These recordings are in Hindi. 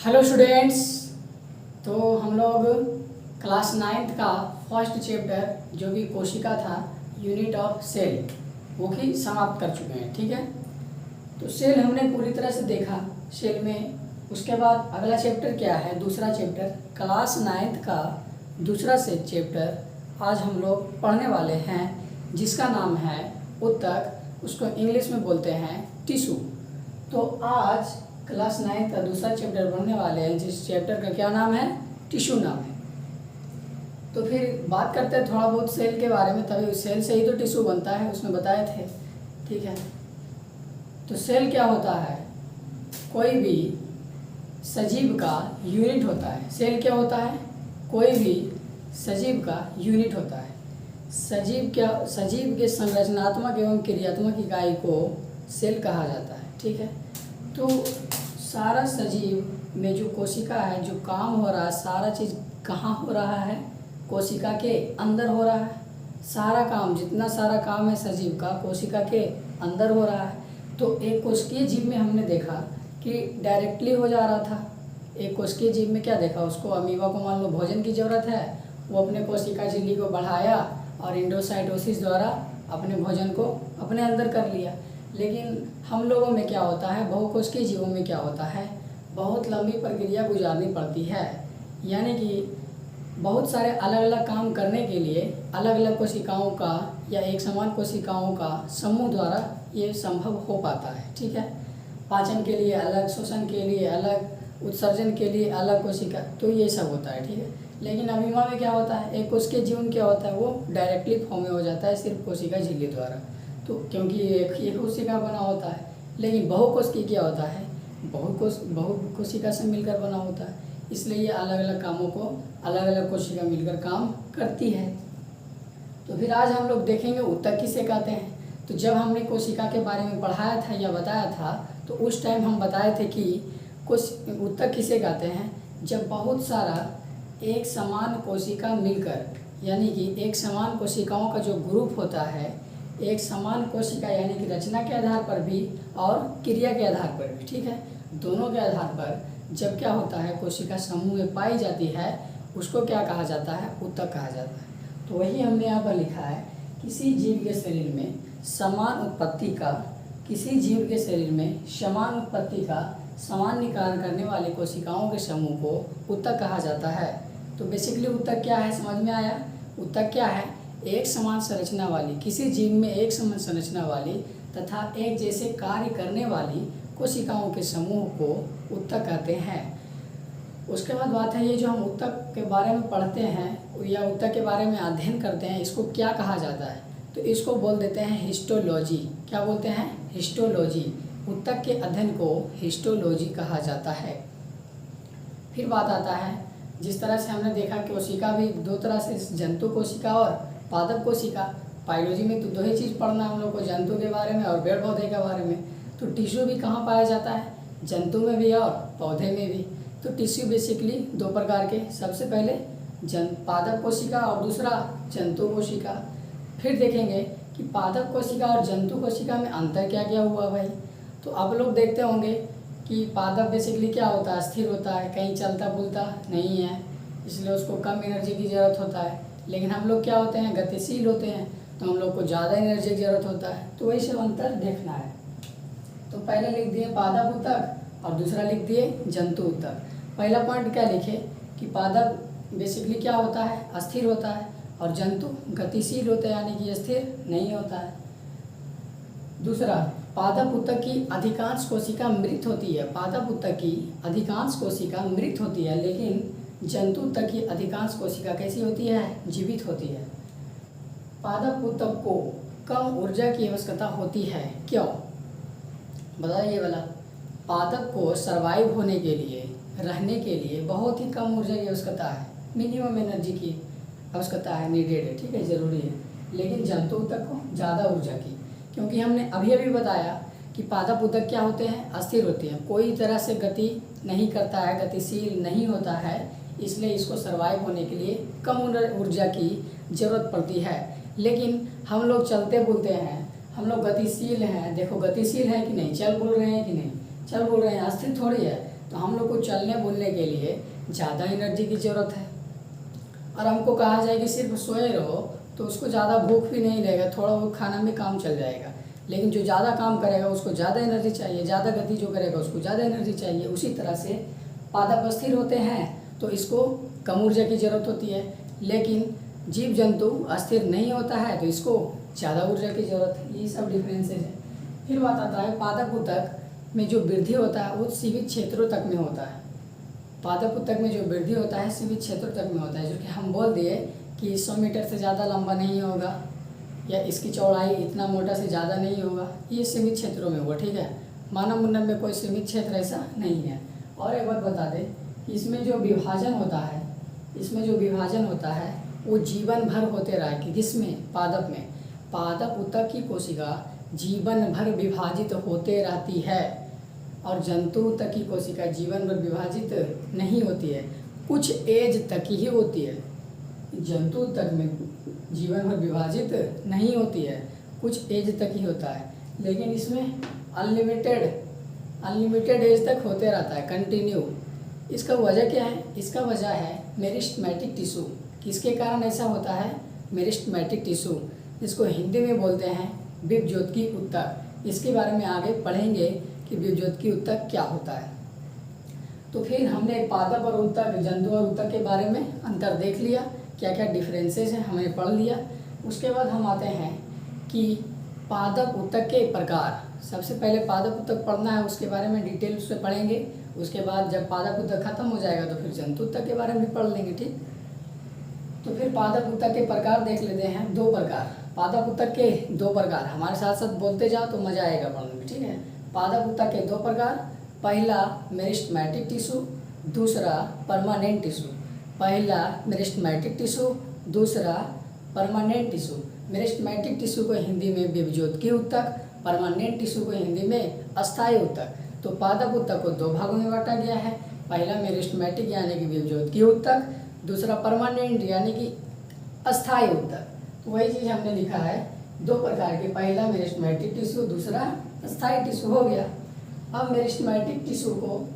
Hello students. तो हम लोग क्लास नाइन्थ का फर्स्ट चैप्टर जो कि कोशिका था, यूनिट ऑफ सेल, वो भी समाप्त कर चुके हैं। ठीक है, तो सेल हमने पूरी तरह से देखा सेल में। उसके बाद अगला चैप्टर क्या है, दूसरा चैप्टर क्लास नाइन्थ का दूसरा से चैप्टर आज हम लोग पढ़ने वाले हैं, जिसका नाम है ऊतक। उसको इंग्लिश में बोलते हैं टिश्यू। तो आज क्लास नाइन्थ का दूसरा चैप्टर पढ़ने वाले हैं, जिस चैप्टर का क्या नाम है, टिश्यू नाम है। तो फिर बात करते हैं थोड़ा बहुत सेल के बारे में, तभी सेल से ही तो टिश्यू बनता है, उसमें बताए थे। ठीक है, तो सेल क्या होता है, कोई भी सजीव का यूनिट होता है। सेल क्या होता है, कोई भी सजीव का यूनिट होता है। सजीव के संरचनात्मक एवं क्रियात्मक इकाई को सेल कहा जाता है। ठीक है, तो सारा सजीव में जो कोशिका है, जो काम हो रहा है, सारा चीज़ कहाँ हो रहा है, कोशिका के अंदर हो रहा है। सारा काम, जितना सारा काम है सजीव का, कोशिका के अंदर हो रहा है। तो एक कोशिकीय जीव में हमने देखा कि डायरेक्टली हो जा रहा था। एक कोशिकीय जीव में क्या देखा, उसको अमीबा को मान लो भोजन की ज़रूरत है, वो अपने कोशिका झिल्ली को बढ़ाया और एंडोसाइटोसिस द्वारा अपने भोजन को अपने अंदर कर लिया। लेकिन हम लोगों में क्या होता है, बहुकोशिकीय जीवों में क्या होता है, बहुत लंबी प्रक्रिया गुजारनी पड़ती है। यानी कि बहुत सारे अलग अलग काम करने के लिए अलग अलग कोशिकाओं का या एक समान कोशिकाओं का समूह द्वारा ये संभव हो पाता है। ठीक है, पाचन के लिए अलग, श्वसन के लिए अलग, उत्सर्जन के लिए अलग कोशिका, तो ये सब होता है। ठीक है, लेकिन अमीबा में क्या होता है, एक कोशिकीय जीवन क्या होता है, वो डायरेक्टली फॉर्म में हो जाता है सिर्फ कोशिका झिल्ली द्वारा। तो क्योंकि एक कोशिका बना होता है। लेकिन बहुकोशिकीय क्या होता है, बहुकोशिका से मिलकर बना होता है, इसलिए ये अलग अलग कामों को अलग अलग कोशिका मिलकर काम करती है। तो फिर आज हम लोग देखेंगे ऊतक किसे कहते हैं। तो जब हमने कोशिका के बारे में पढ़ाया था या बताया था, तो उस टाइम हम बताए थे कि ऊतक किसे कहते हैं, जब बहुत सारा एक समान कोशिका मिलकर, यानी कि एक समान कोशिकाओं का जो ग्रुप होता है, एक समान कोशिका यानी कि रचना के आधार पर भी और क्रिया के आधार पर भी, ठीक है, दोनों के आधार पर जब क्या होता है, कोशिका समूह में पाई जाती है, उसको क्या कहा जाता है, ऊतक कहा जाता है। तो वही हमने यहाँ पर लिखा है, किसी जीव के शरीर में समान उत्पत्ति का, किसी जीव के शरीर में समान उत्पत्ति का समान निकारण करने वाले कोशिकाओं के समूह को ऊतक कहा जाता है। तो बेसिकली ऊतक क्या है, समझ में आया। ऊतक क्या है, एक समान संरचना वाली, किसी जीव में एक समान संरचना वाली तथा एक जैसे कार्य करने वाली कोशिकाओं के समूह को ऊतक कहते हैं। उसके बाद बात है, ये जो हम ऊतक के बारे में पढ़ते हैं या ऊतक के बारे में अध्ययन करते हैं, इसको क्या कहा जाता है, तो इसको बोल देते हैं हिस्टोलॉजी। क्या बोलते हैं, हिस्टोलॉजी। ऊतक के अध्ययन को हिस्टोलॉजी कहा जाता है। फिर बात आता है, जिस तरह से हमने देखा कोशिका भी दो तरह से, जंतु कोशिका और पादप कोशिका। बायोलॉजी में तो दो ही चीज़ पढ़ना हम लोग को, जंतु के बारे में और पेड़ पौधे के बारे में। तो टिश्यू भी कहाँ पाया जाता है, जंतु में भी और पौधे में भी। तो टिश्यू बेसिकली दो प्रकार के, सबसे पहले पादप कोशिका और दूसरा जंतु कोशिका। फिर देखेंगे कि पादप कोशिका और जंतु कोशिका में अंतर क्या क्या हुआ भाई। तो आप लोग देखते होंगे कि पादप बेसिकली क्या होता है, स्थिर होता है, कहीं चलता बुलता नहीं है, इसलिए उसको कम एनर्जी की ज़रूरत होता है। लेकिन हम लोग क्या होते हैं, गतिशील होते हैं, तो हम लोग को ज़्यादा एनर्जी की ज़रूरत होता है। तो वही सब अंतर देखना है। तो पहले लिख दिए पादप ऊतक और दूसरा लिख दिए जंतु ऊतक। पहला पॉइंट क्या लिखे कि पादप बेसिकली क्या होता है, अस्थिर होता है, और जंतु गतिशील होता है, यानी कि स्थिर नहीं होता है। दूसरा, पादप ऊतक की अधिकांश कोशिका मृत होती है। पादप ऊतक की अधिकांश कोशिका मृत होती है, लेकिन जंतु ऊतक की अधिकांश कोशिका कैसी होती है, जीवित होती है। पादप ऊतक को कम ऊर्जा की आवश्यकता होती है, क्यों बताइए वाला। पादप को सरवाइव होने के लिए, रहने के लिए बहुत ही कम ऊर्जा की आवश्यकता है, मिनिमम एनर्जी की आवश्यकता है, नीडेड है, ठीक है, ज़रूरी है। लेकिन जंतु ऊतक को ज़्यादा ऊर्जा की, क्योंकि हमने अभी बताया कि पादप ऊतक क्या होते हैं, अस्थिर होते हैं, कोई तरह से गति नहीं करता है, गतिशील नहीं होता है, इसलिए इसको सरवाइव होने के लिए कम ऊर्जा की ज़रूरत पड़ती है। लेकिन हम लोग चलते बुलते हैं, हम लोग गतिशील हैं, देखो गतिशील है कि नहीं, चल बुल रहे हैं कि नहीं, चल बुल रहे हैं, अस्थिर थोड़ी है। तो हम लोग को चलने बोलने के लिए ज़्यादा एनर्जी की ज़रूरत है। और हमको कहा जाए कि सिर्फ सोए रहो तो उसको ज़्यादा भूख भी नहीं रहेगा, थोड़ा बहुत खाना में काम चल जाएगा। लेकिन जो ज़्यादा काम करेगा उसको ज़्यादा एनर्जी चाहिए, ज़्यादा गति जो करेगा उसको ज़्यादा एनर्जी चाहिए। उसी तरह से पादप स्थिर होते हैं तो इसको कम ऊर्जा की ज़रूरत होती है, लेकिन जीव जंतु अस्थिर नहीं होता है तो इसको ज़्यादा ऊर्जा की ज़रूरत है। ये सब डिफरेंसेस है। फिर बात आता है पादप ऊतक में जो वृद्धि होता है वो सीमित क्षेत्रों तक में होता है। पादप ऊतक में जो वृद्धि होता है सीमित क्षेत्रों तक में होता है, जो कि हम बोल दिए कि 100 मीटर से ज़्यादा लंबा नहीं होगा या इसकी चौड़ाई इतना मोटा से ज़्यादा नहीं होगा, ये सीमित क्षेत्रों में होगा। ठीक है, मानव मुंडन में कोई सीमित क्षेत्र ऐसा नहीं है। और एक बात बता दें कि इसमें जो विभाजन होता है वो जीवन भर होते रहा कि किसमें, पादप में। पादप ऊतक की कोशिका जीवन भर विभाजित होते रहती है और जंतु ऊतक की कोशिका जीवन भर विभाजित नहीं होती है, कुछ एज तक ही होती है। जंतु ऊतक में जीवन भर विभाजित नहीं होती है, कुछ एज तक ही होता है, लेकिन इसमें अनलिमिटेड एज तक होते रहता है, कंटिन्यू। इसका वजह क्या है? इसका वजह है मेरिस्टेमेटिक टिश्यू। किसके कारण ऐसा होता है? मेरिस्टेमेटिक टिश्यू, जिसको हिंदी में बोलते हैं विभज्योतकी ऊतक। इसके बारे में आगे पढ़ेंगे कि विभज्योतकी ऊतक क्या होता है। तो फिर हमने पादप और ऊतक, जंतु और ऊतक के बारे में अंतर देख लिया, क्या क्या डिफरेंसेस हैं हमने पढ़ लिया। उसके बाद हम आते हैं कि पादप ऊतक के प्रकार। सबसे पहले पादप ऊतक पढ़ना है, उसके बारे में डिटेल से पढ़ेंगे। उसके बाद जब पादप ऊतक खत्म हो जाएगा तो फिर जंतु ऊतक के बारे में भी पढ़ लेंगे। ठीक, तो फिर पादप ऊतक के प्रकार देख लेते हैं। 2 प्रकार पादप ऊतक के 2 प्रकार, हमारे साथ साथ बोलते जाओ तो मजा आएगा पढ़ने में। ठीक है, पादप ऊतक के 2 प्रकार, पहला मेरिस्टेमेटिक टिश्यू, दूसरा परमानेंट टिश्यू। पहला मेरिस्टेमेटिक टिश्यू, दूसरा परमानेंट टिश्यू। मेरिस्टेमेटिक टिश्यू को हिंदी में विभज्योतकी ऊतक, परमानेंट टिश्यू को हिंदी में अस्थायी ऊतक। तो पादप ऊतक को 2 भागों में बांटा गया है, पहला मेरिस्टेमेटिक यानी कि विभज्योतकी ऊतक, दूसरा परमानेंट यानी कि अस्थायी ऊतक। तो वही चीज़ हमने लिखा है 2 प्रकार के, पहला मेरिस्टेमेटिक टिश्यू, दूसरा अस्थायी टिश्यू हो गया। अब मेरिस्टेमेटिक टिश्यू को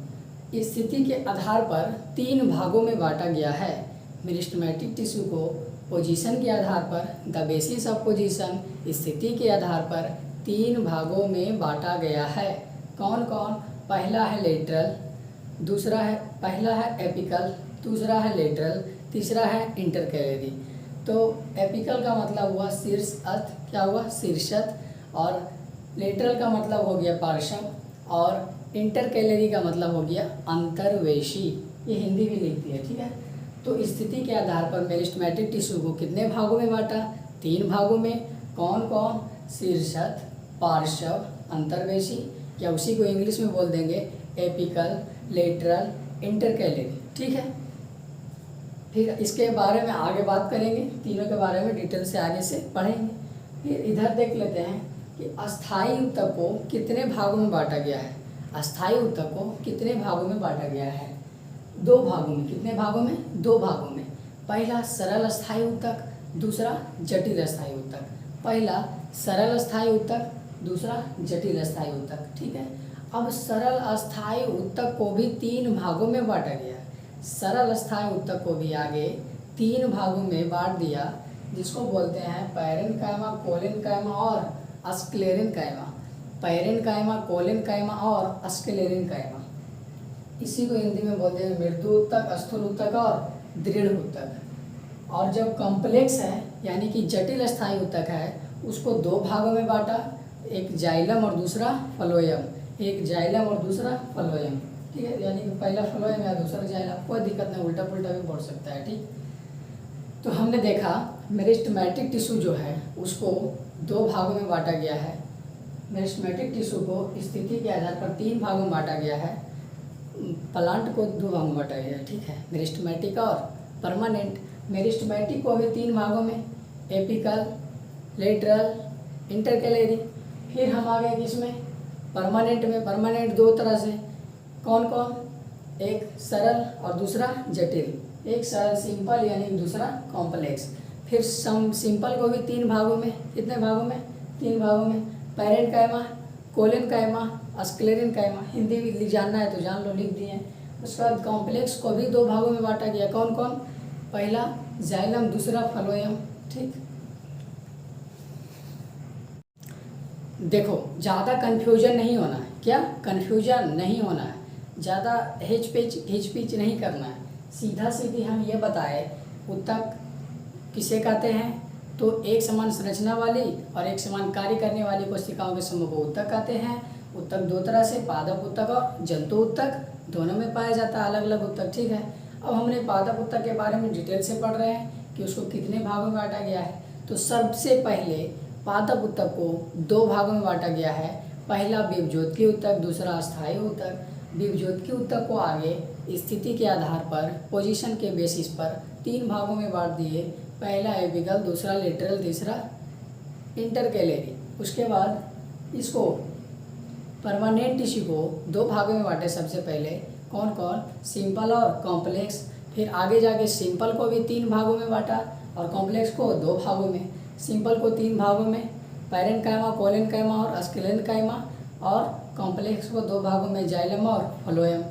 स्थिति के आधार पर 3 भागों में बांटा गया है। मेरिस्टेमेटिक टिश्यू को पोजीशन के आधार पर, द बेसिस ऑफ पोजीशन, स्थिति के आधार पर 3 भागों में बांटा गया है। कौन कौन? पहला है लेटरल, पहला है एपिकल, दूसरा है लेटरल, तीसरा है इंटरकैलरी। तो एपिकल का मतलब हुआ शीर्षस्थ, क्या हुआ? शीर्षस्थ। और लेटरल का मतलब हो गया पार्श्व, और इंटरकैलरी का मतलब हो गया अंतर्वेशी। ये हिंदी भी लिखती है। ठीक है, तो स्थिति के आधार पर मेरिस्टेमेटिक टिश्यू को कितने भागों में बांटा? 3 भागों में। कौन कौन? शीर्षस्थ, पार्श्व, अंतर्वेशी, या उसी को इंग्लिश में बोल देंगे एपिकल, लेटरल, इंटरकैलरी। ठीक है, फिर इसके बारे में आगे बात करेंगे, तीनों के बारे में डिटेल से आगे से पढ़ेंगे। फिर इधर देख लेते हैं कि अस्थायी ऊतक को कितने भागों में बांटा गया है। अस्थायी ऊतक को कितने भागों में बांटा गया है? 2 भागों में। कितने भागों में? 2 भागों में। पहला सरल अस्थायी ऊतक, दूसरा जटिल अस्थायी ऊतक। पहला सरल अस्थायी ऊतक, दूसरा जटिल अस्थायी ऊतक। ठीक है, अब सरल अस्थायी ऊतक को भी 3 भागों में बांटा गया। सरल अस्थायी ऊतक को भी आगे 3 भागों में बांट दिया, जिसको बोलते हैं पैरेन्काइमा, कोलेनकाइमा और स्क्लेरेन्काइमा। पैरेन्काइमा, कोलेनकाइमा और स्क्लेरेन्काइमा। इसी को हिंदी में बोलते हैं मृदु ऊतक, स्थूल ऊतक और दृढ़ ऊतक। और जब कॉम्प्लेक्स है यानी कि जटिल अस्थायी ऊतक है, उसको 2 भागों में बांटा, एक जाइलम और दूसरा फ्लोएम। एक जाइलम और दूसरा फ्लोएम। ठीक है, यानी कि पहला फ्लोएम या दूसरा जाइलम, कोई दिक्कत नहीं, उल्टा पुल्टा भी बोल सकता है। ठीक, तो हमने देखा मेरिस्टेमेटिक टिश्यू जो है उसको 2 भागों में बांटा गया है। मेरिस्टेमेटिक टिश्यू को स्थिति के आधार पर 3 भागों में बांटा गया है। प्लांट को 2 भागों में बांटा गया है। ठीक है, मेरिस्टेमेटिक और परमानेंट। मेरिस्टेमेटिक को भी 3 भागों में, एपिकल, लेटरल, इंटरकैलरी। फिर हम आ गए किसमें? परमानेंट में। परमानेंट 2 तरह से, कौन कौन? एक सरल और दूसरा जटिल। एक सरल सिंपल यानी दूसरा कॉम्प्लेक्स। फिर सिंपल को भी 3 भागों में। कितने भागों में? 3 भागों में। पैरेन्काइमा, कोलेन कायमा, स्क्लेरन कायमा। हिंदी भी जानना है तो जान लो, लिख दिए। उसके बाद कॉम्प्लेक्स को भी दो भागों में बांटा गया। कौन कौन? पहला जाइलम, दूसरा फ्लोएम। ठीक, देखो ज़्यादा कन्फ्यूजन नहीं होना है। क्या? कन्फ्यूजन नहीं होना है, ज़्यादा हिच पिच नहीं करना है। सीधा सीधी हम ये बताए उत्तक किसे कहते हैं, तो एक समान संरचना वाली और एक समान कार्य करने वाली कोशिकाओं के समूह को उत्तक कहते हैं। उत्तक दो तरह से, पादप उत्तक और जंतु उत्तक, दोनों में पाया जाता है अलग अलग उत्तक। ठीक है, अब हमने पादप उत्तक के बारे में डिटेल से पढ़ रहे हैं कि उसको कितने भागों में बांटा गया है। तो सबसे पहले पादप उत्तक को दो भागों में बांटा गया है। पहला विभज्योति उत्तक, दूसरा अस्थायी उत्तक। विभज्योति उत्तक को आगे स्थिति के आधार पर, पोजीशन के बेसिस पर तीन भागों में बांट दिए। पहला एपिकल, दूसरा लेटरल, तीसरा इंटरकैलेरी। उसके बाद इसको परमानेंट टिश्यू को दो भागों में बांटे सबसे पहले। कौन कौन? सिंपल और कॉम्प्लेक्स। फिर आगे जाके सिंपल को भी तीन भागों में बांटा और कॉम्प्लेक्स को दो भागों में। सिंपल को तीन भागों में, पैरेन्काइमा, कोलेनकाइमा और स्क्लेरेन्काइमा, और कॉम्प्लेक्स को दो भागों में, जाइलम और फ्लोएम।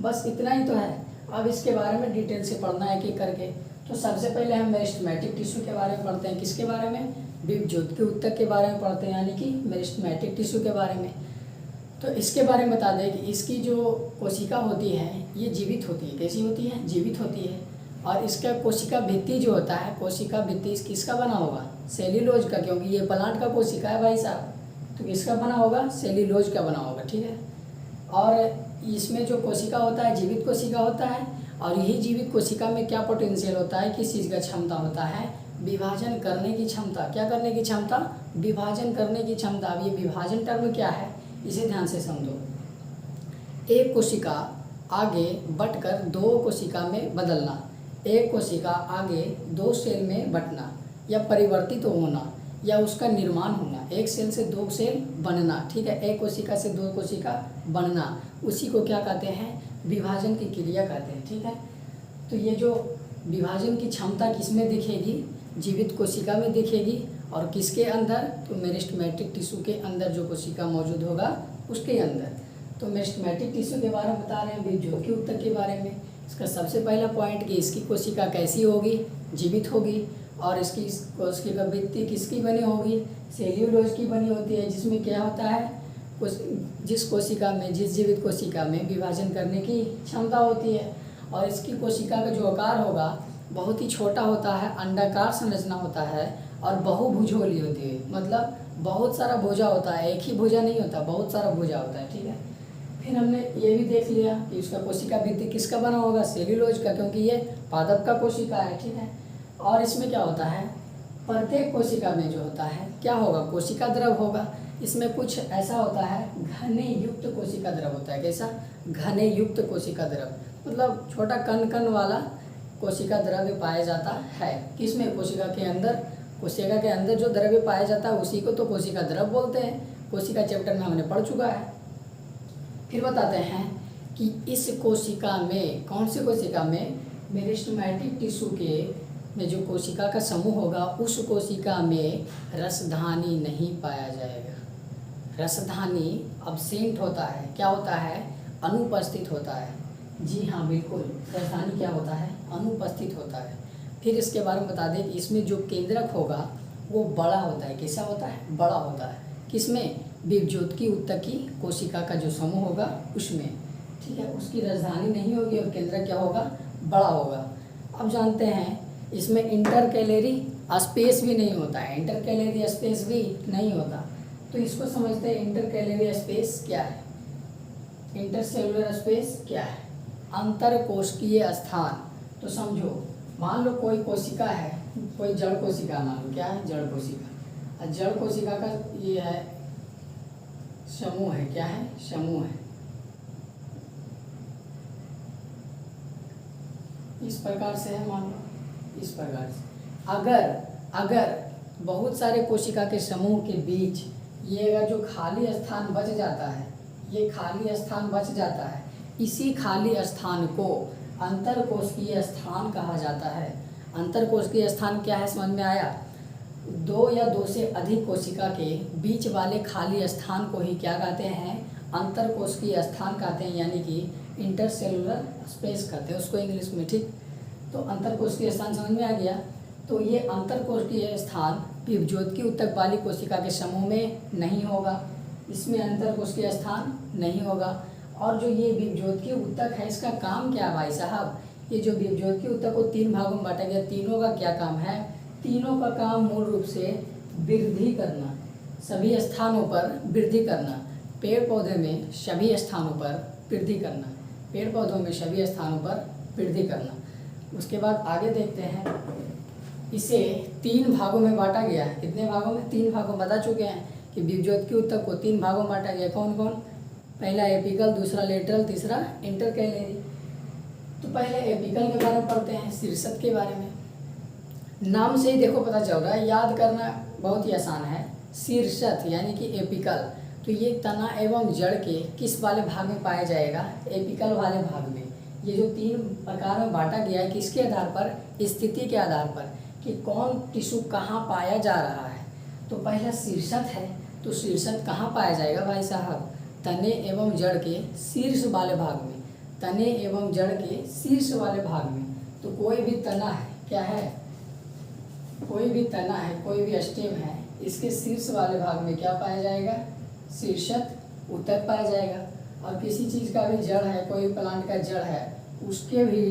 बस इतना ही तो है। अब इसके बारे में डिटेल से पढ़ना है एक करके। तो सबसे पहले हम मेरिस्टेमेटिक टिश्यू के बारे में पढ़ते हैं। किसके बारे में? विभज्योति उत्तक के बारे में पढ़ते हैं, यानी कि मेरिस्टेमेटिक टिश्यू के बारे में। तो इसके बारे में बता दें कि इसकी जो कोशिका होती है ये जीवित होती है। कैसी होती है? जीवित होती है। और इसका कोशिका भित्ति जो होता है, कोशिका भित्ति किसका बना होगा? सेल्यूलोज का, क्योंकि ये प्लांट का कोशिका है भाई साहब। तो किसका बना होगा? सेल्यूलोज का बना होगा। ठीक है, और इसमें जो कोशिका होता है जीवित कोशिका होता है। और यही जीवित कोशिका में क्या पोटेंशियल होता है, किस चीज़ का क्षमता होता है? विभाजन करने की क्षमता। क्या करने की क्षमता? विभाजन करने की क्षमता। अब ये विभाजन टर्म क्या है, इसे ध्यान से समझो। एक कोशिका आगे बढ़कर दो कोशिका में बदलना, एक कोशिका आगे दो सेल में बंटना या परिवर्तित तो होना या उसका निर्माण होना, एक सेल से दो सेल बनना। ठीक है, एक कोशिका से दो कोशिका बनना, उसी को क्या कहते हैं? विभाजन की क्रिया कहते हैं। ठीक है, तो ये जो विभाजन की क्षमता किसमें दिखेगी? जीवित कोशिका में दिखेगी। और किसके अंदर? तो मेरिस्टेमेटिक टिश्यू के अंदर जो कोशिका मौजूद होगा उसके अंदर। तो मेरिस्टेमेटिक टिश्यू के बारे में बता रहे हैं, विभज्योति उत्तक के बारे में। इसका सबसे पहला पॉइंट कि इसकी कोशिका कैसी होगी? जीवित होगी। और इसकी कोशिका भित्ति किसकी बनी होगी? सेल्यूलोज की बनी होती है, जिसमें क्या होता है? जिस कोशिका में, जिस जीवित कोशिका में विभाजन करने की क्षमता होती है। और इसकी कोशिका का जो आकार होगा बहुत ही छोटा होता है, अंडाकार संरचना होता है और बहुभुजोली होती है। मतलब बहुत सारा भुजा होता है, एक ही भुजा नहीं होता, बहुत सारा भुजा होता है। ठीक है, फिर हमने ये भी देख लिया कि उसका कोशिका भित्ति किसका बना होगा? सेल्यूलोज का, क्योंकि ये पादप का कोशिका है। ठीक है, और इसमें क्या होता है? प्रत्येक कोशिका में जो होता है क्या होगा? कोशिका द्रव होगा। इसमें कुछ ऐसा होता है, घने युक्त कोशिका द्रव होता है। कैसा? घने युक्त कोशिका द्रव, मतलब छोटा कण कण वाला कोशिका द्रव्य पाया जाता है। किसमें? कोशिका के अंदर। कोशिका के अंदर जो द्रव्य पाया जाता है उसी को तो कोशिका द्रव बोलते हैं। कोशिका चैप्टर में हमने पढ़ चुका है। फिर बताते हैं कि इस कोशिका में, कौन सी कोशिका में? मेरिस्टेमेटिक टिश्यू के में जो कोशिका का समूह होगा उस कोशिका में रसधानी नहीं पाया जाएगा। रसधानी अब्सेंट होता है। क्या होता है? अनुपस्थित होता है। जी हाँ, बिल्कुल, रसधानी क्या होता है? अनुपस्थित होता है। फिर इसके बारे में बता दें कि इसमें जो केंद्रक होगा वो बड़ा होता है। कैसा होता है? बड़ा होता है। किसमें? विभज्योति उत्तक की कोशिका का जो समूह होगा उसमें। ठीक है, उसकी राजधानी नहीं होगी और केंद्रक क्या होगा? बड़ा होगा। अब जानते हैं इसमें इंटरकैलेरी स्पेस भी नहीं होता है, इंटरकैलेरी स्पेस भी नहीं होता। तो इसको समझते हैं, इंटरकैलेरी स्पेस क्या है? इंटरसेलुलर स्पेस क्या है? अंतरकोशिकीय स्थान। तो समझो, मान लो कोई कोशिका है, कोई जड़ कोशिका मान लो, क्या है? जड़ कोशिका। जड़ कोशिका का ये है समूह है। क्या है? समूह है। इस प्रकार से है, मान लो इस प्रकार से। अगर बहुत सारे कोशिका के समूह के बीच ये अगर जो खाली स्थान बच जाता है, ये खाली स्थान बच जाता है, इसी खाली स्थान को अंतरकोशिकीय स्थान कहा जाता है। अंतरकोशिकीय स्थान क्या है? समझ में आया? दो या दो से अधिक कोशिका के बीच वाले खाली स्थान को ही क्या कहते हैं, अंतरकोशिकीय स्थान कहते हैं, यानी कि इंटरसेलुलर स्पेस कहते हैं उसको इंग्लिश में। ठीक, तो अंतरकोशिकीय स्थान समझ में आ गया। तो ये अंतरकोशिकीय स्थान विभज्योत की ऊतक वाली कोशिका के समूह में नहीं होगा, इसमें अंतरकोशिकीय स्थान नहीं होगा। और जो ये विभज्योत की ऊतक है इसका काम क्या है भाई साहब, ये जो विभज्योत की ऊतक को 3 भागों में बांटा गया, तीनों का क्या काम है, तीनों का काम मूल रूप से वृद्धि करना, सभी स्थानों पर वृद्धि करना, पेड़ पौधे में सभी स्थानों पर वृद्धि करना, पेड़ पौधों में सभी स्थानों पर वृद्धि करना। उसके बाद आगे देखते हैं, इसे 3 भागों में बांटा गया। कितने भागों में, 3 भागों बता चुके हैं कि विभज्योत की ऊतक को 3 भागों में बांटा गया। कौन कौन, पहला एपिकल, दूसरा लेटरल, तीसरा इंटरकैलेरी। तो पहले एपिकल के बारे में पढ़ते हैं, शीर्षक के बारे में। नाम से ही देखो पता चल रहा है, याद करना बहुत ही आसान है। शीर्षक यानी कि एपिकल, तो ये तना एवं जड़ के किस वाले भाग में पाया जाएगा, एपिकल वाले भाग में। ये जो 3 प्रकार में बांटा गया है किसके आधार पर, स्थिति के आधार पर कि कौन टिश्यू कहाँ पाया जा रहा है। तो पहला शीर्षक है, तो शीर्षक कहाँ पाया जाएगा भाई साहब, तने एवं जड़ के शीर्ष वाले भाग में, तने एवं जड़ के शीर्ष वाले भाग में। तो कोई भी तना है, क्या है, कोई भी तना है, कोई भी स्टेम है, इसके शीर्ष वाले भाग में क्या पाया जाएगा, शीर्षक ऊतक पाया जाएगा। और किसी चीज़ का भी जड़ है, कोई प्लांट का जड़ है, उसके भी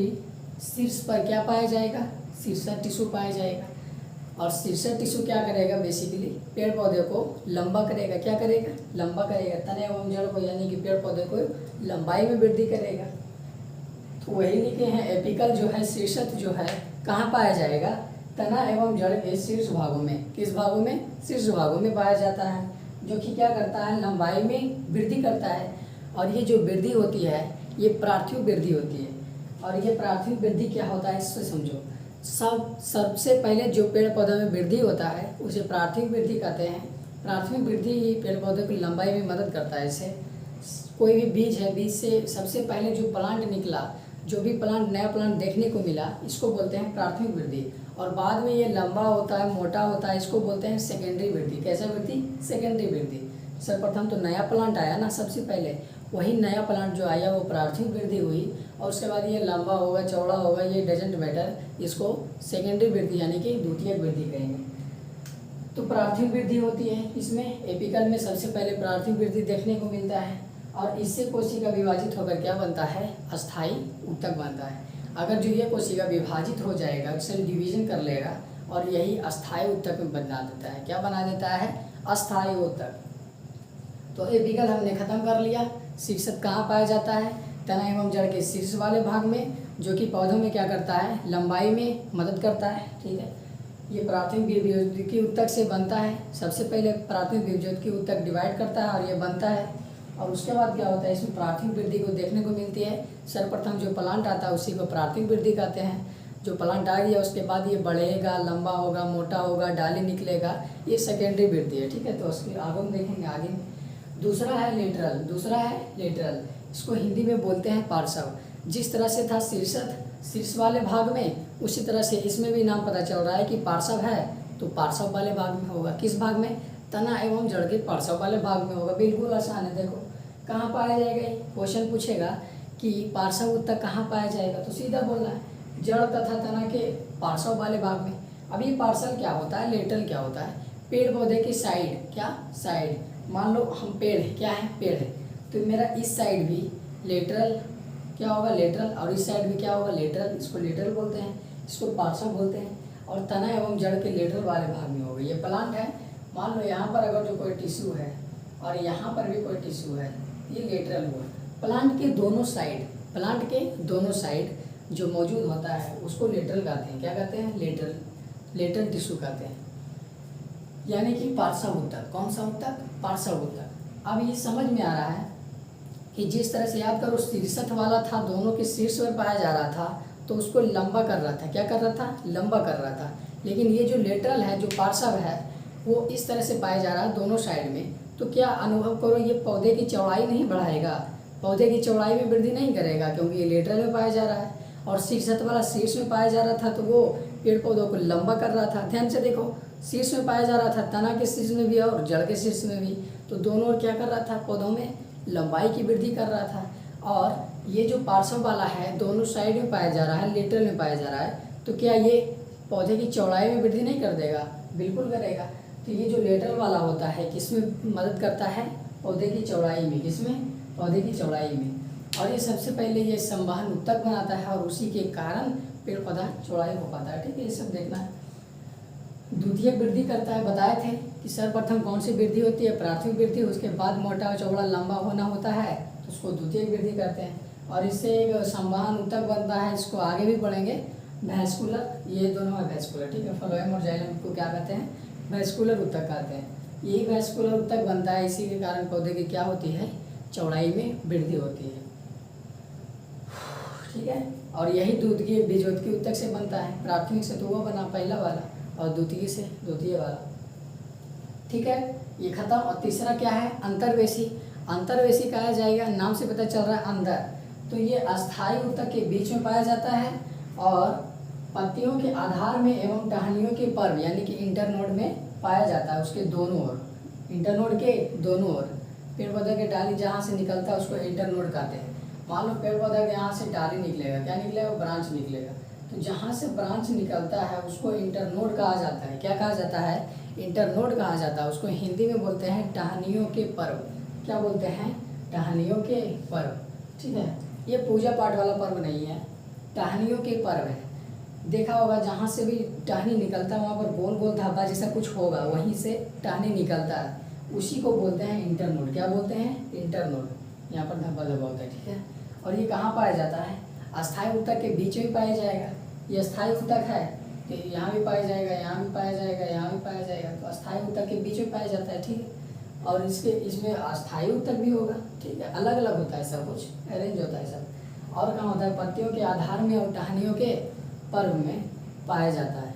शीर्ष पर क्या पाया जाएगा, शीर्षक टिश्यू पाया जाएगा। और शीर्षक टिश्यू क्या करेगा, बेसिकली पेड़ पौधे को लंबा करेगा, क्या करेगा, लंबा करेगा, तने एवं जड़ को, यानी कि पेड़ पौधे को लंबाई में वृद्धि करेगा। तो वही लिखे हैं, एपिकल जो है, शीर्षक जो है कहाँ पाया जाएगा, तना एवं जड़ के शीर्ष भागों में। किस भागों में, शीर्ष भागों में पाया जाता है, जो कि क्या करता है, लंबाई में वृद्धि करता है। और ये जो वृद्धि होती है ये प्राथमिक वृद्धि होती है। और ये प्राथमिक वृद्धि क्या होता है, इससे समझो। सबसे पहले जो पेड़ पौधे में वृद्धि होता है उसे प्राथमिक वृद्धि कहते हैं। प्राथमिक वृद्धि ही पेड़ पौधे की लंबाई में मदद करता है। इससे कोई भी बीज है, बीज से सबसे पहले जो प्लांट निकला, जो भी प्लांट, नया प्लांट देखने को मिला, इसको बोलते हैं प्राथमिक वृद्धि। और बाद में ये लंबा होता है, मोटा होता है, इसको बोलते हैं सेकेंडरी वृद्धि। कैसा वृद्धि, सेकेंडरी वृद्धि। सर्वप्रथम तो नया प्लांट आया ना, सबसे पहले वही नया प्लांट जो आया वो प्राथमिक वृद्धि हुई, और उसके बाद ये लंबा होगा, चौड़ा होगा, ये डजंट मैटर, इसको सेकेंडरी वृद्धि यानी कि द्वितीयक वृद्धि कहेंगे। तो प्राथमिक वृद्धि होती है इसमें, एपिकल में सबसे पहले प्राथमिक वृद्धि देखने को मिलता है। और इससे कोशिका विभाजित होकर क्या बनता है, अस्थायी ऊतक बनता है। अगर जो ये कोशिका विभाजित हो जाएगा, सेल डिवीजन कर लेगा, और यही अस्थायी ऊतक में बना देता है। क्या बना देता है, अस्थायी ऊतक। तो एपिकल हमने खत्म कर लिया। शीर्षक कहाँ पाया जाता है, तना एवं जड़ के शीर्ष वाले भाग में, जो कि पौधों में क्या करता है, लंबाई में मदद करता है। ठीक है, ये प्राथमिक विभज्योत की ऊतक से बनता है। सबसे पहले प्राथमिक विभज्योत की ऊतक डिवाइड करता है और ये बनता है। और उसके बाद क्या होता है, इसमें प्राथमिक वृद्धि को देखने को मिलती है। सर्वप्रथम जो प्लांट आता है उसी को प्राथमिक वृद्धि कहते हैं। जो प्लांट आ गया उसके बाद ये बढ़ेगा, लंबा होगा, मोटा होगा, डाली निकलेगा, ये सेकेंडरी वृद्धि है। ठीक है, तो उसके आगे हम देखेंगे आगे। दूसरा है लेटरल, दूसरा है लेटरल, इसको हिंदी में बोलते हैं पार्श्व। जिस तरह से था शीर्षक शीर्ष वाले भाग में, उसी तरह से इसमें भी नाम पता चल रहा है कि पार्श्व है, तो पार्श्व वाले भाग में होगा। किस भाग में, तना एवं जड़ के पार्श्व वाले भाग में होगा। बिल्कुल आसान है। देखो कहाँ पाया जाएगा, क्वेश्चन पूछेगा कि पार्श्व ऊतक कहाँ पाया जाएगा, तो सीधा बोलना है जड़ तथा तना के पार्श्व वाले भाग में। अब ये पार्श्व क्या होता है, लेटरल क्या होता है, पेड़ पौधे की साइड, क्या साइड। मान लो हम पेड़ है, क्या है, पेड़ है, तो मेरा इस साइड भी लेटरल क्या होगा, लेटरल, और इस साइड भी क्या होगा, लेटरल। इसको लेटरल बोलते हैं, इसको पार्श्व बोलते हैं। और तना एवं जड़ के लेटरल वाले भाग में होगा। ये प्लांट है, मान लो यहाँ पर अगर जो कोई टिश्यू है और यहाँ पर भी कोई टिश्यू है, ये लेटरल हुआ। प्लांट के दोनों साइड, प्लांट के दोनों साइड जो मौजूद होता है उसको लेटरल कहते हैं। क्या कहते हैं, लेटरल, लेटरल टिश्यू कहते हैं, यानी कि पार्श्व ऊतक। कौन सा ऊतक, पार्श्व ऊतक। अब ये समझ में आ रहा है कि जिस तरह से याद करो शीर्षक वाला था, दोनों के शीर्ष पर पाया जा रहा था, तो उसको लंबा कर रहा था। क्या कर रहा था, लंबा कर रहा था। लेकिन ये जो लेटरल है, जो पार्श्व है, वो इस तरह से पाया जा रहा है दोनों साइड में। तो क्या अनुभव करो, ये पौधे की चौड़ाई नहीं बढ़ाएगा, पौधे की चौड़ाई में वृद्धि नहीं करेगा, क्योंकि ये लेटरल में पाया जा रहा है। और शीर्षक वाला शीर्ष में पाया जा रहा था, तो वो पेड़ पौधों को लंबा कर रहा था। ध्यान से देखो, शीर्ष में पाया जा रहा था, तना के शीर्ष में भी और जड़ के शीर्ष में भी। तो दोनों ओर क्या कर रहा था, पौधों में लंबाई की वृद्धि कर रहा था। और ये जो पार्श्व वाला है दोनों साइड में पाया जा रहा है, लेटरल में पाया जा रहा है, तो क्या ये पौधे की चौड़ाई में वृद्धि नहीं कर देगा? बिल्कुल करेगा। तो ये जो लेटरल वाला होता है किसमें मदद करता है? पौधे की चौड़ाई में। किसमें? पौधे की चौड़ाई में। और ये सबसे पहले ये संवहन उत्तक बनाता है और उसी के कारण पेड़ पौधा चौड़ाई हो पाता है। ठीक है, ये सब देखना है। द्वितीयक वृद्धि करता है, बताए थे कि सर्वप्रथम कौन सी वृद्धि होती है? प्राथमिक वृद्धि। उसके बाद मोटा चौड़ा लंबा होना होता है तो उसको द्वितीयक वृद्धि करते हैं। और इससे एक संवहन उत्तक बनता है, इसको आगे भी पढ़ेंगे। वैस्कुलर, ये दोनों है वैस्कुलर। ठीक है, फ्लोएम और जाइलम को क्या कहते हैं? वैस्कुलर उत्तक कहते हैं। यही वैस्कुलर उत्तक बनता है, इसी के कारण पौधे की क्या होती है? चौड़ाई में वृद्धि होती है। ठीक है, और यही द्वितीय बीजोत्की उत्तक से बनता है। प्राथमिक से तो वो बना पहला वाला, और द्वितीय से द्वितीय वाला। ठीक है, ये खत्म। और तीसरा क्या है? अंतर्वेशी। अंतर्वेशी कहा जाएगा, नाम से पता चल रहा है अंदर। तो ये अस्थायी उत्तक के बीच में पाया जाता है और पत्तियों के आधार में एवं टहनियों के पर्व यानी कि इंटरनोड में पाया जाता है। उसके दोनों ओर, इंटरनोड के दोनों ओर पेड़ पौधे के डाली जहाँ से निकलता है उसको इंटरनोड कहते हैं। मान लो पेड़ पौधा के यहाँ से डाली निकलेगा, क्या निकलेगा? ब्रांच निकलेगा। तो जहाँ से ब्रांच निकलता है उसको इंटरनोड कहा जाता है। क्या कहा जाता है? इंटरनोड कहा जाता है। उसको हिंदी में बोलते हैं टहनियों के पर्व। क्या बोलते हैं? टहनियों के पर्व। ठीक है, ये पूजा पाठ वाला पर्व नहीं है, टहनियों के पर्व है। देखा होगा जहाँ से भी टहनी निकलता है वहाँ पर गोल गोल धब्बा जैसा कुछ होगा, वहीं से टहनी निकलता है, उसी को बोलते हैं इंटरनोड। क्या बोलते हैं? इंटरनोड। यहाँ पर धब्बा धब्बा होता है। ठीक है, और ये कहाँ पाया जाता है? अस्थायी उत्तक के बीच में पाया जाएगा। ये अस्थायी उत्तक है तो यहाँ भी पाया जाएगा, यहाँ भी पाया जाएगा, यहाँ भी पाया जाएगा। तो अस्थायी उत्तक के बीच में पाया जाता है। ठीक है, और इसमें अस्थायी उत्तक भी होगा। ठीक है, अलग अलग होता है, सब कुछ अरेंज होता है सब। और कहाँ होता है? पत्तियों के आधार में और टहनियों के पर्व में पाया जाता है।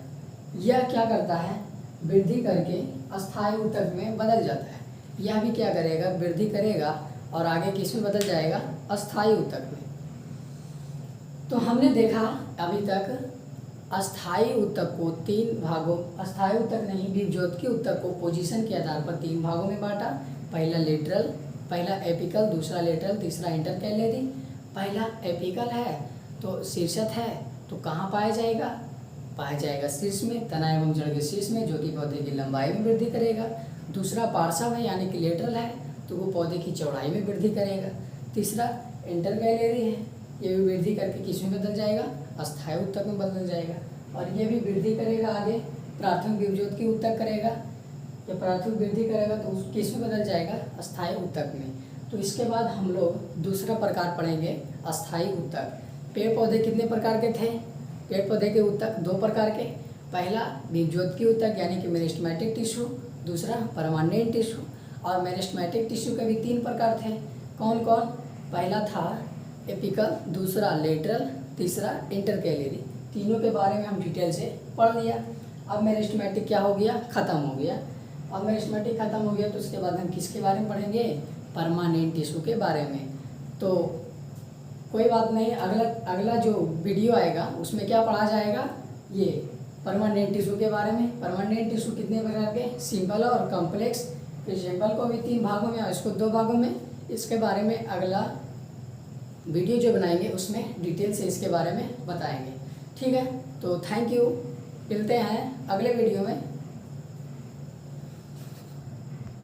यह क्या करता है? वृद्धि करके अस्थायी उत्तक में बदल जाता है। यह भी क्या करेगा? वृद्धि करेगा और आगे किस में बदल जाएगा? अस्थायी उत्तक में। तो हमने देखा अभी तक अस्थायी उत्तक को तीन भागों, अस्थायी उत्तक नहीं, बीजोत्की उत्तक को पोजीशन के आधार पर तीन भागों में बांटा। पहला लेटरल, पहला एपिकल, दूसरा लेटरल, तीसरा इंटरकैलेरी। पहला एपिकल है तो शीर्षक है, तो कहाँ पाया जाएगा? पाया जाएगा शीर्ष में, तना एवं जड़ के शीर्ष में, जो कि पौधे की लंबाई में वृद्धि करेगा। दूसरा पार्श्व है यानी कि लेटरल है, तो वो पौधे की चौड़ाई में वृद्धि करेगा। तीसरा इंटरकैलेरी है, ये भी वृद्धि करके किस में बदल जाएगा? अस्थायी उत्तक में बदल जाएगा। और ये भी वृद्धि करेगा आगे, प्राथमिक बीजोत्की उत्तक करेगा। या प्राथमिक वृद्धि करेगा तो किस में बदल जाएगा? अस्थायी उत्तक में। तो इसके बाद हम लोग दूसरा प्रकार पढ़ेंगे, अस्थायी उत्तक। पेड़ पौधे कितने प्रकार के थे? पेड़ पौधे के उत्तक दो प्रकार के। पहला बीजोत्की उत्तक यानी कि मेरिस्टेमेटिक टिश्यू, दूसरा परमानेंट टिश्यू। और मेरिस्टेमेटिक टिश्यू के भी तीन प्रकार थे। कौन कौन? पहला था एपिकल, दूसरा लेटरल, तीसरा इंटरकैलेरी। तीनों के बारे में हम डिटेल से पढ़ लिया। अब मेरिस्टेमेटिक क्या हो गया? ख़त्म हो गया। अब मेरिस्टेमेटिक ख़त्म हो गया तो उसके बाद हम किसके बारे में पढ़ेंगे? परमानेंट टिश्यू के बारे में। तो कोई बात नहीं, अगला जो वीडियो आएगा उसमें क्या पढ़ा जाएगा? ये परमानेंट टिश्यू के बारे में। परमानेंट टिश्यू कितने प्रकार के? सिंपल और कॉम्प्लेक्स। फिर सिंपल को भी तीन भागों में और इसको दो भागों में। इसके बारे में अगला वीडियो जो बनाएंगे उसमें डिटेल से इसके बारे में बताएंगे। ठीक है, तो थैंक यू, मिलते हैं अगले वीडियो में।